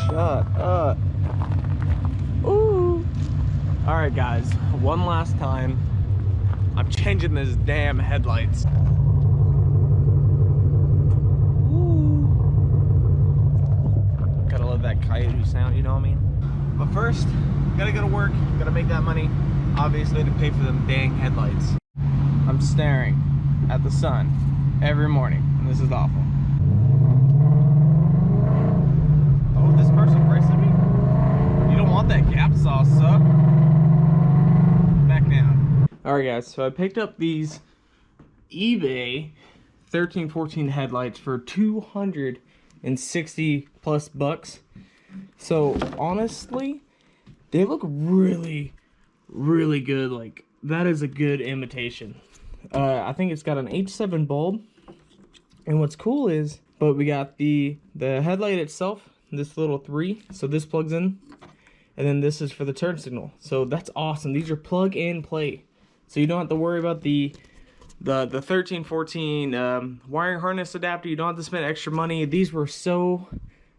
Shut up. Ooh. All right, guys, one last time. I'm changing this damn headlights. Ooh. Gotta love that coyote sound, you know what I mean? But first, gotta go to work, gotta make that money, obviously, to pay for them dang headlights. I'm staring at the sun every morning, and this is awful. Oh, this person racing me? You don't want that gap sauce, suck. Back down. Alright guys, so I picked up these eBay 1314 headlights for 260 plus bucks. So honestly, they look really good. Like, that is a good imitation. I think it's got an H7 bulb, and what's cool is, but we got the headlight itself, this little 3, so this plugs in, and then this is for the turn signal. So that's awesome. These are plug and play, so you don't have to worry about the 1314 wiring harness adapter. You don't have to spend extra money. These were so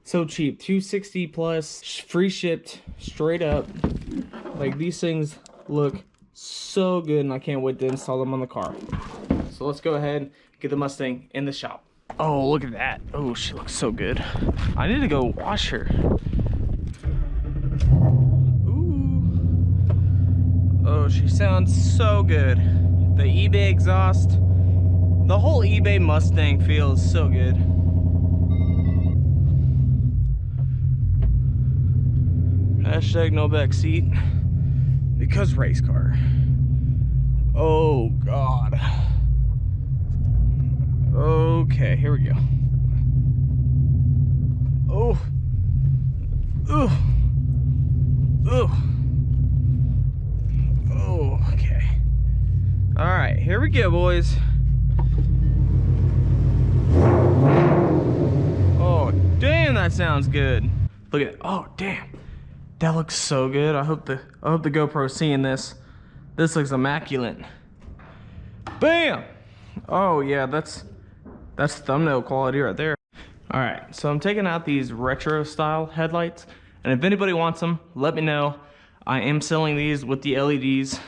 cheap, 260 plus, free shipped, straight up. Like, these things look so good, and I can't wait to install them on the car. So let's go ahead and get the Mustang in the shop. Oh, look at that. Oh, she looks so good. I need to go wash her. Ooh. Oh, she sounds so good. The eBay exhaust, the whole eBay Mustang feels so good. Hashtag no back seat, because race car. Oh God. Okay, here we go. Oh. Ooh. Ooh. Oh, okay. All right, here we go, boys. Oh, damn, that sounds good. Look at it. Oh, damn. That looks so good. I hope the GoPro's seeing this. This looks immaculate. Bam! Oh yeah, that's thumbnail quality right there. All right, so I'm taking out these retro style headlights, and if anybody wants them, let me know. I am selling these with the LEDs,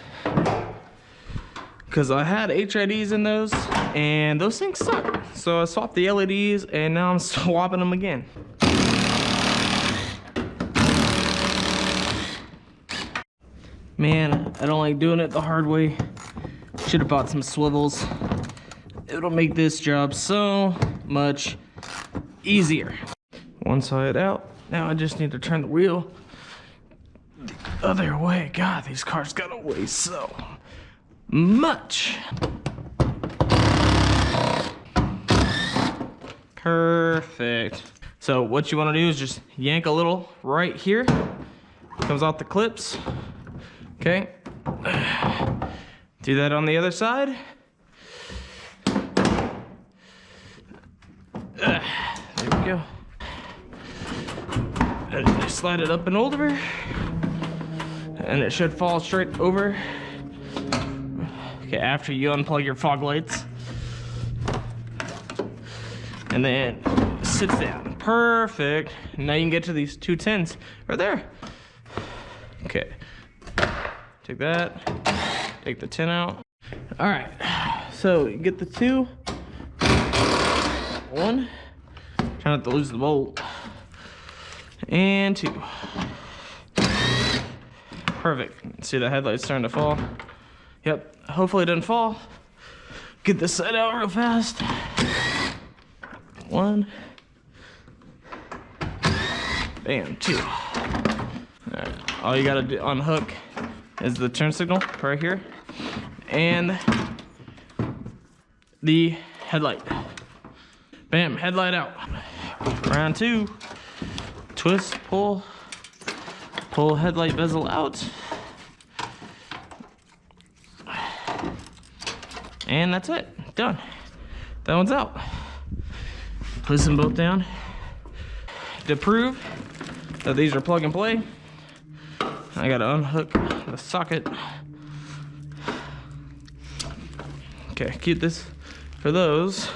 because I had HIDs in those, and those things suck. So I swapped the LEDs, and now I'm swapping them again. Man, I don't like doing it the hard way. Should have bought some swivels. It'll make this job so much easier. One side out. Now I just need to turn the wheel the other way. God, these cars gotta weigh so much. Perfect. So what you want to do is just yank a little right here. Comes off the clips. Okay. Do that on the other side. There we go. And just slide it up and over, and it should fall straight over. Okay, after you unplug your fog lights, and then it sits down. Perfect. Now you can get to these 210s right there. Okay. Take that. Take the 10 out. All right. So you get the 2. 1. Try not to lose the bolt. And 2. Perfect. See the headlights starting to fall. Yep. Hopefully it doesn't fall. Get this side out real fast. 1. Bam. 2. All right. All you gotta do, unhook, is the turn signal right here, and the headlight. Bam, headlight out. Round 2. Twist, pull headlight bezel out. And that's it, done. That one's out. Place them both down. To prove that these are plug and play, I gotta unhook the socket. Okay, keep this for those.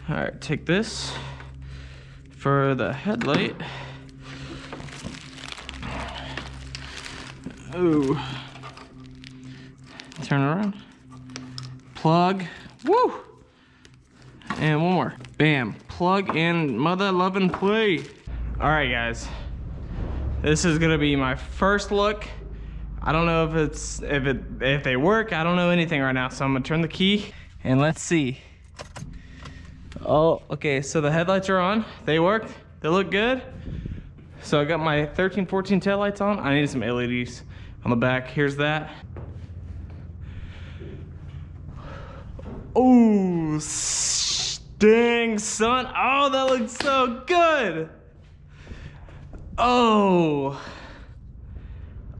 All right, take this for the headlight. Ooh. Turn around. Plug. Woo! And one more. Bam. Plug in, mother loving play. All right, guys. This is gonna be my first look. I don't know if they work. I don't know anything right now, so I'm gonna turn the key and let's see. Oh, okay, so the headlights are on. They worked. They look good. So I got my 13, 14 taillights on. I need some LEDs on the back. Here's that. Oh, dang, son. Oh, that looks so good. Oh,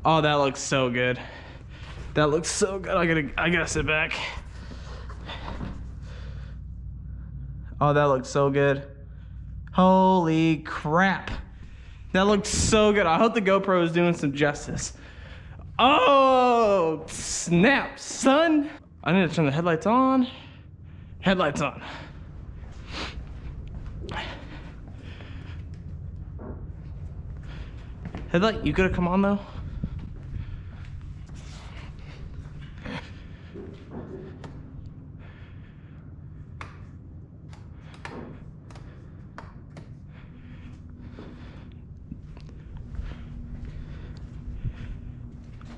that looks so good. That looks so good. I gotta sit back. Oh, that looks so good. Holy crap. That looks so good. I hope the GoPro is doing some justice. Oh, snap, son. I need to turn the headlights on. Headlights on. Headlight, you gonna come on though?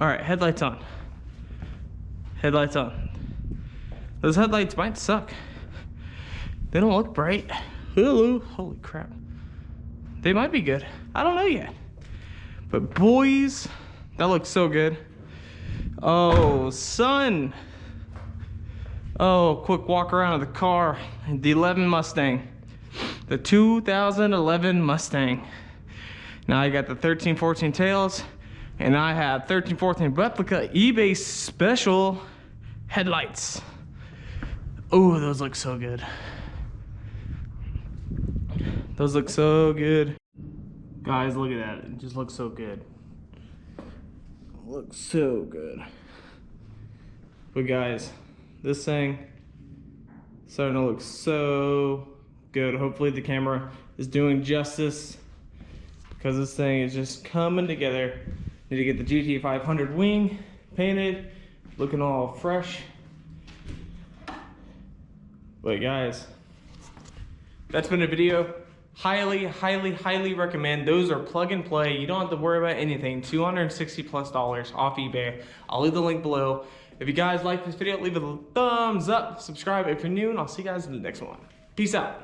All right, headlights on. Headlights on. Those headlights might suck. They don't look bright. Hello, holy crap. They might be good. I don't know yet. But boys, that looks so good. Oh, son. Oh, quick walk around of the car. The 11 Mustang. The 2011 Mustang. Now I got the 13, 14 tails. And I have 13, 14 replica eBay special headlights. Oh, those look so good. Those look so good. Guys, look at that. It just looks so good. Looks so good. But guys, this thing is starting to look so good. Hopefully the camera is doing justice because this thing is just coming together. Need to get the GT 500 wing painted, looking all fresh. But guys, that's been a video. Highly, highly, highly recommend. Those are plug and play. You don't have to worry about anything. $260+ off eBay. I'll leave the link below. If you guys like this video, leave it a thumbs up, subscribe if you're new, and I'll see you guys in the next one. Peace out.